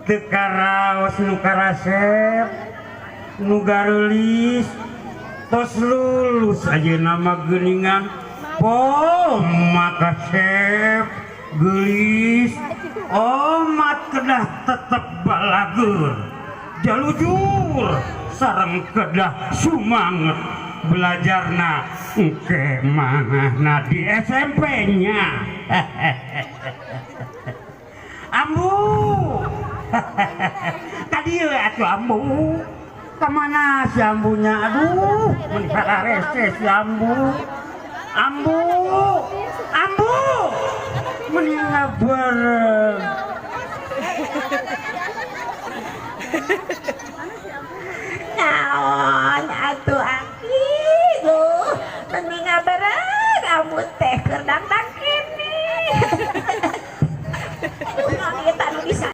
teka raos nu karasep nu garulis tos lulus aja nama geningan maka sep gelis omat kedah tetep balagur jalujur sareng kedah sumanget belajarna ke mana di SMP-nya ambu tadi atuh ambu kemana si ambunya aduh mentara rese si ambu ambu meninggal bareng